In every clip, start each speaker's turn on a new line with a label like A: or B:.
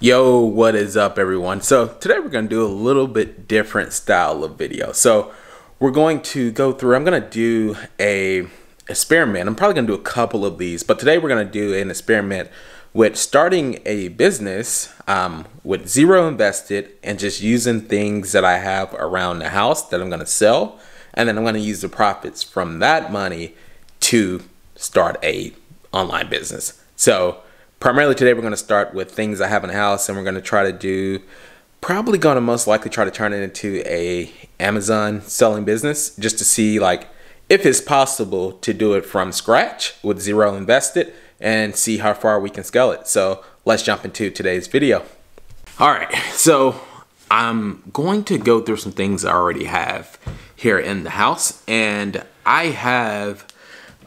A: Yo, what is up everyone? So today we're going to do a little bit different style of video. So we're going to go through, I'm going to do a experiment. I'm probably going to do a couple of these, but today we're going to do an experiment with starting a business with zero invested and just using things that I have around the house that I'm going to sell. And then I'm going to use the profits from that money to start a online business. So primarily today we're going to start with things I have in the house, and we're going to try to do, probably going to most likely try to turn it into a Amazon selling business, just to see like if it's possible to do it from scratch with zero invested and see how far we can scale it. So let's jump into today's video. All right, so I'm going to go through some things I already have here in the house, and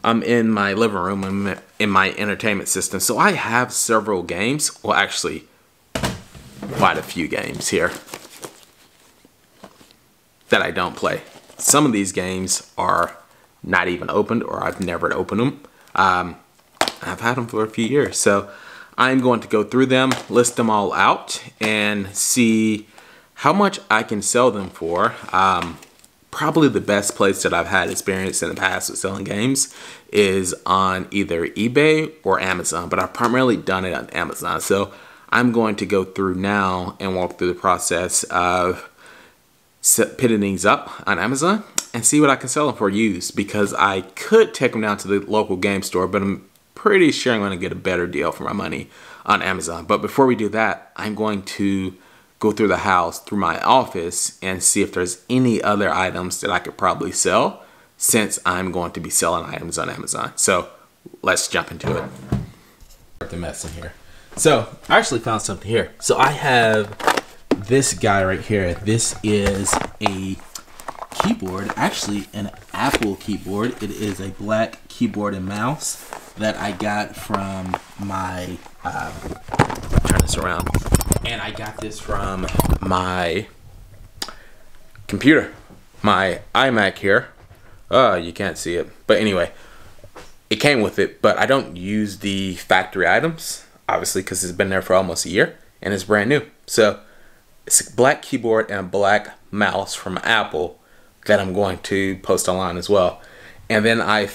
A: I'm in my living room, I'm in my entertainment system. So I have several games, well actually quite a few games here that I don't play. Some of these games are not even opened, or I've never opened them. I've had them for a few years. So I'm going to go through them, list them all out, and see how much I can sell them for. Probably the best place that I've had experience in the past with selling games is on either eBay or Amazon, but I've primarily done it on Amazon. So I'm going to go through now and walk through the process of pitting these up on Amazon and see what I can sell them for used, because I could take them down to the local game store, but I'm pretty sure I'm going to get a better deal for my money on Amazon. But before we do that, I'm going to go through the house, through my office, and see if there's any other items that I could probably sell, since I'm going to be selling items on Amazon. So let's jump into it. Start the mess in here. So I actually found something here. So I have this guy right here. This is a keyboard, actually an Apple keyboard. It is a black keyboard and mouse that I got from my, turn this around. And I got this from my computer, my iMac here. Oh, you can't see it. But anyway, it came with it, but I don't use the factory items, obviously, because it's been there for almost a year and it's brand new. So it's a black keyboard and a black mouse from Apple that I'm going to post online as well. And then I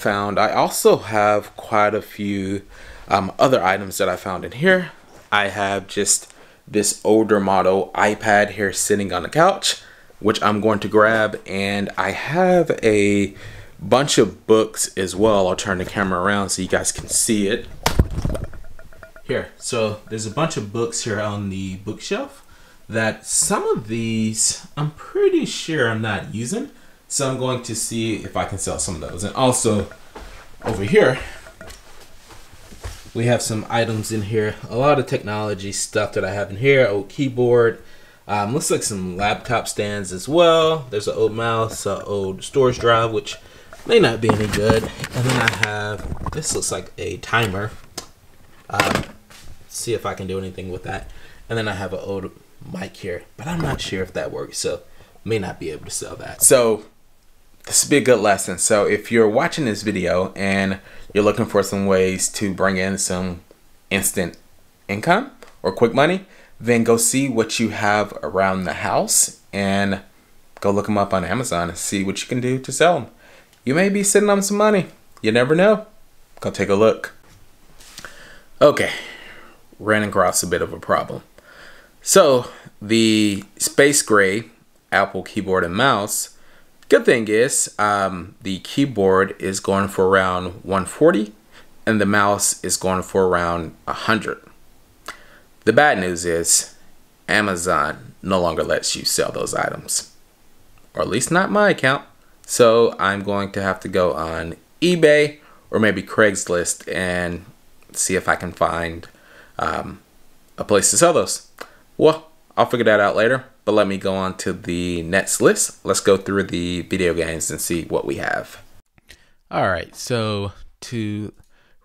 A: also have quite a few other items that I found in here. I have just this older model iPad here sitting on the couch, which I'm going to grab, and I have a bunch of books as well. I'll turn the camera around so you guys can see it. Here, so there's a bunch of books here on the bookshelf that some of these I'm pretty sure I'm not using, so I'm going to see if I can sell some of those. And also over here we have some items in here, a lot of technology stuff that I have in here. Old keyboard, looks like some laptop stands as well. There's an old mouse, an old storage drive, which may not be any good. And then I have, this looks like a timer. See if I can do anything with that. And then I have an old mic here, but I'm not sure if that works, so may not be able to sell that. So this would be a good lesson. So if you're watching this video and you're looking for some ways to bring in some instant income or quick money, then go see what you have around the house and go look them up on Amazon and see what you can do to sell them. You may be sitting on some money. You never know. Go take a look. Okay, ran across a bit of a problem. So the space gray Apple keyboard and mouse, good thing is the keyboard is going for around 140 and the mouse is going for around 100. The bad news is Amazon no longer lets you sell those items, or at least not my account. So I'm going to have to go on eBay or maybe Craigslist and see if I can find a place to sell those. Well, I'll figure that out later, but let me go on to the next list. Let's go through the video games and see what we have. All right, so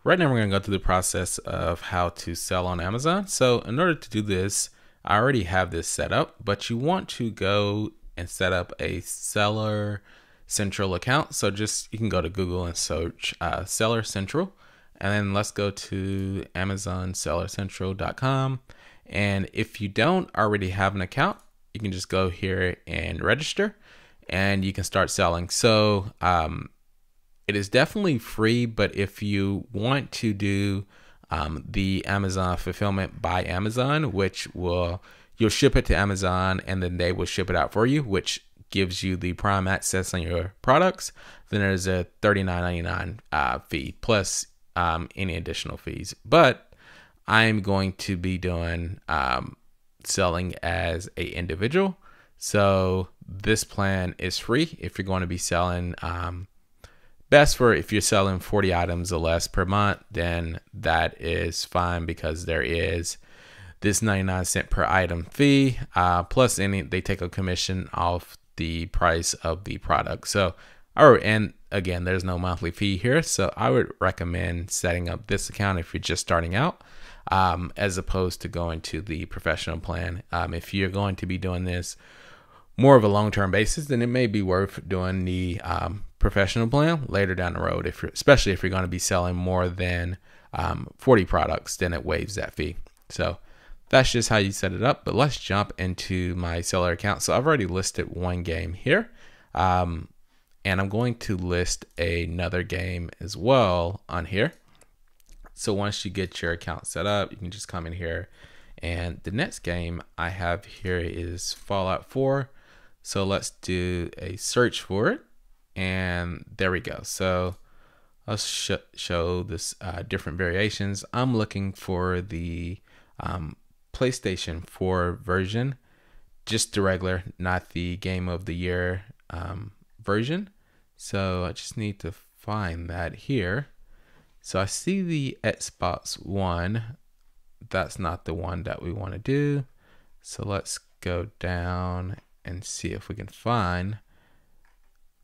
A: right now we're gonna go through the process of how to sell on Amazon. So in order to do this, I already have this set up, but you want to go and set up a Seller Central account. So you can go to Google and search Seller Central, and then let's go to AmazonSellerCentral.com. And if you don't already have an account, you can just go here and register and you can start selling. So it is definitely free, but if you want to do the Amazon fulfillment by Amazon, which you'll ship it to Amazon and then they will ship it out for you, which gives you the prime access on your products, then there's a $39.99 fee plus any additional fees. But I'm going to be doing selling as a individual. So this plan is free if you're going to be selling best for if you're selling 40 items or less per month, then that is fine because there is this 99-cent per item fee plus they take a commission off the price of the product. So and again, there's no monthly fee here, so I would recommend setting up this account if you're just starting out as opposed to going to the professional plan. If you're going to be doing this more of a long-term basis, then it may be worth doing the professional plan later down the road, especially if you're going to be selling more than 40 products, then it waives that fee. So that's just how you set it up. But let's jump into my seller account. So I've already listed one game here, and I'm going to list another game as well on here. So once you get your account set up, you can just come in here, and the next game I have here is Fallout 4. So let's do a search for it, and there we go. So let's show this different variations. I'm looking for the PlayStation 4 version, just the regular, not the Game of the Year version. So I just need to find that here. So I see the Xbox One. That's not the one that we want to do. So let's go down and see if we can find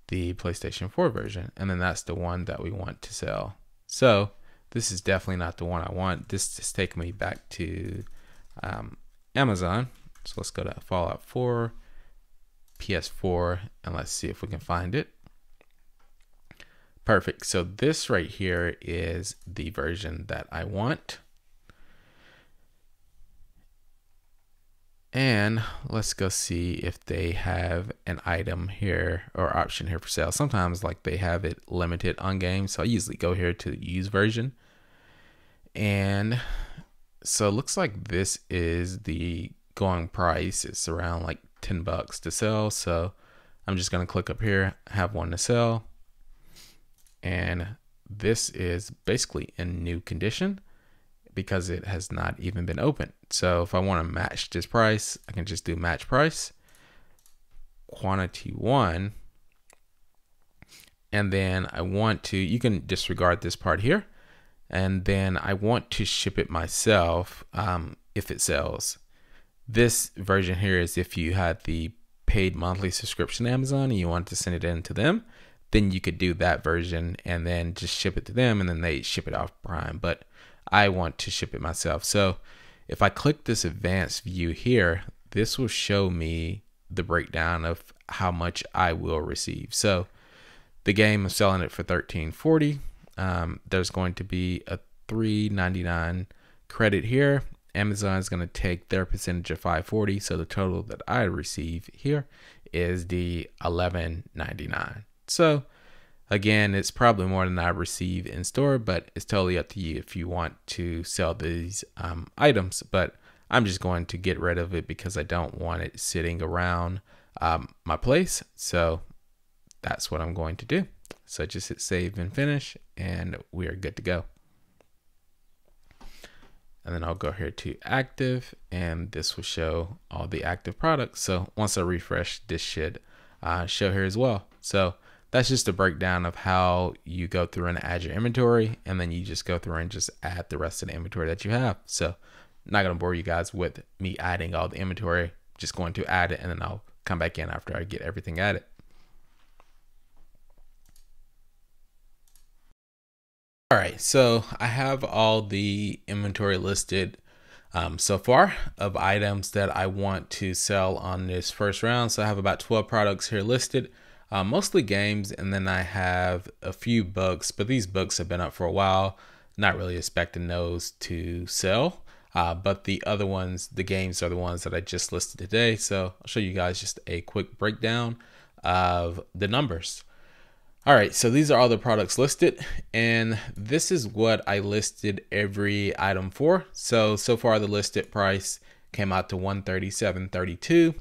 A: the PlayStation 4 version. And then that's the one that we want to sell. So this is definitely not the one I want. This is taking me back to Amazon. So let's go to Fallout 4, PS4, and let's see if we can find it. Perfect. So this right here is the version that I want. And let's go see if they have an item here or option here for sale. Sometimes like they have it limited on games. So I usually go here to the used version. And so it looks like this is the going price. It's around like $10 to sell. So I'm just going to click up here, have one to sell. And this is basically in new condition because it has not even been opened. So if I want to match this price, I can just do match price, quantity 1, and then I want to, you can disregard this part here, and then I want to ship it myself if it sells. This version here is if you had the paid monthly subscription to Amazon and you want to send it in to them, then you could do that version and then just ship it to them and then they ship it off Prime. But I want to ship it myself. So if I click this advanced view here, this will show me the breakdown of how much I will receive. So the game is selling it for $13.40. There's going to be a $3.99 credit here. Amazon is going to take their percentage of $5.40. So the total that I receive here is the $11.99. So again, it's probably more than I receive in store, but it's totally up to you if you want to sell these items. But I'm just going to get rid of it because I don't want it sitting around my place. So that's what I'm going to do. So just hit save and finish and we are good to go. And then I'll go here to active and this will show all the active products. So once I refresh, this should show here as well. So that's just a breakdown of how you go through and add your inventory, and then you just go through and just add the rest of the inventory that you have. So I'm not going to bore you guys with me adding all the inventory, just going to add it and then I'll come back in after I get everything added. All right, so I have all the inventory listed so far of items that I want to sell on this first round. So I have about 12 products here listed. Mostly games, and then I have a few books, but these books have been up for a while. Not really expecting those to sell. but the other ones, the games, are the ones that I just listed today. So I'll show you guys just a quick breakdown of the numbers. All right, so these are all the products listed, and this is what I listed every item for. So far the listed price came out to $137.32.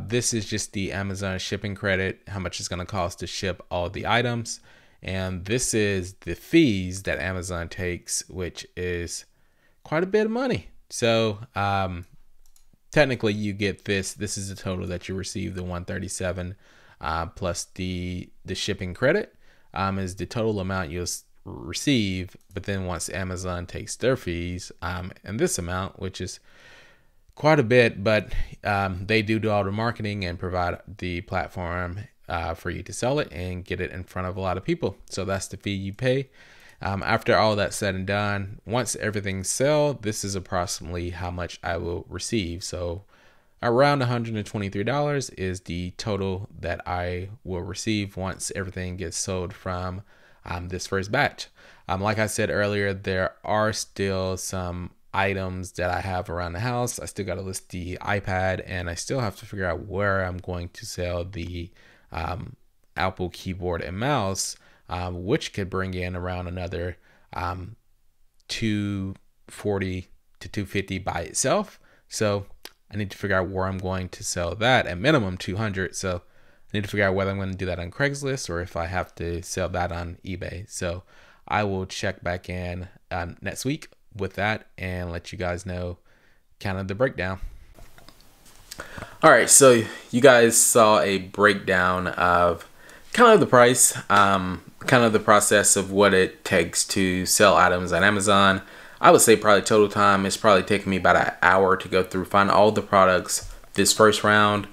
A: This is just the Amazon shipping credit, how much it's going to cost to ship all the items. And this is the fees that Amazon takes, which is quite a bit of money. So technically you get this is the total that you receive, the $137 plus the shipping credit is the total amount you'll receive. But then once Amazon takes their fees and this amount, which is quite a bit, but they do all the marketing and provide the platform for you to sell it and get it in front of a lot of people. So that's the fee you pay. After all that's said and done, once everything's sold, this is approximately how much I will receive. So around $123 is the total that I will receive once everything gets sold from this first batch. Like I said earlier, there are still some items that I have around the house. I still got to list the iPad, and I still have to figure out where I'm going to sell the Apple keyboard and mouse, which could bring in around another $240 to $250 by itself. So I need to figure out where I'm going to sell that, at minimum $200. So I need to figure out whether I'm going to do that on Craigslist or if I have to sell that on eBay. So I will check back in next week with that and let you guys know kind of the breakdown. All right, so you guys saw a breakdown of kind of the price, kind of the process of what it takes to sell items on Amazon. I would say probably total time it's probably taking me about an hour to go through, find all the products this first round,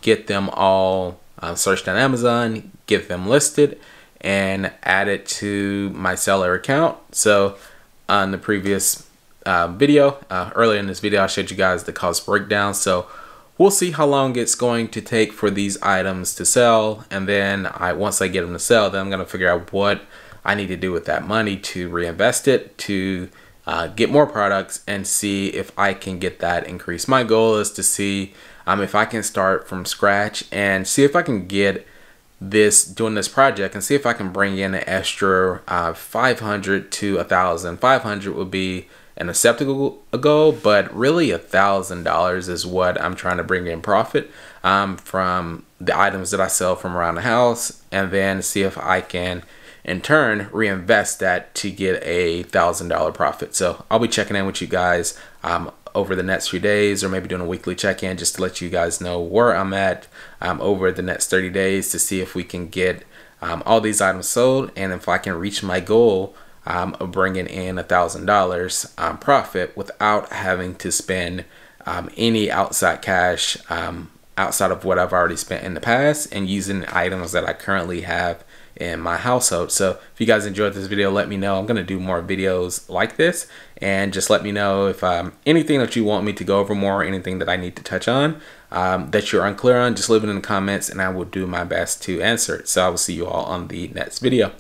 A: get them all searched on Amazon, get them listed, and add it to my seller account. So on the previous video, earlier in this video, I showed you guys the cost breakdown. So we'll see how long it's going to take for these items to sell. And then once I get them to sell, then I'm going to figure out what I need to do with that money to reinvest it, to get more products, and see if I can get that increase. My goal is to see if I can start from scratch and see if I can get doing this project and see if I can bring in an extra 500 to 1,000. 500 would be an acceptable goal, but really $1,000 is what I'm trying to bring in profit from the items that I sell from around the house, and then see if I can in turn reinvest that to get a $1,000 profit. So I'll be checking in with you guys over the next few days, or maybe doing a weekly check-in just to let you guys know where I'm at over the next 30 days to see if we can get all these items sold, and if I can reach my goal of bringing in $1,000 profit without having to spend any outside cash outside of what I've already spent in the past, and using items that I currently have in my household. So if you guys enjoyed this video, let me know. I'm going to do more videos like this, and just let me know if anything that you want me to go over more, anything that I need to touch on that you're unclear on, just leave it in the comments and I will do my best to answer it. So I will see you all on the next video.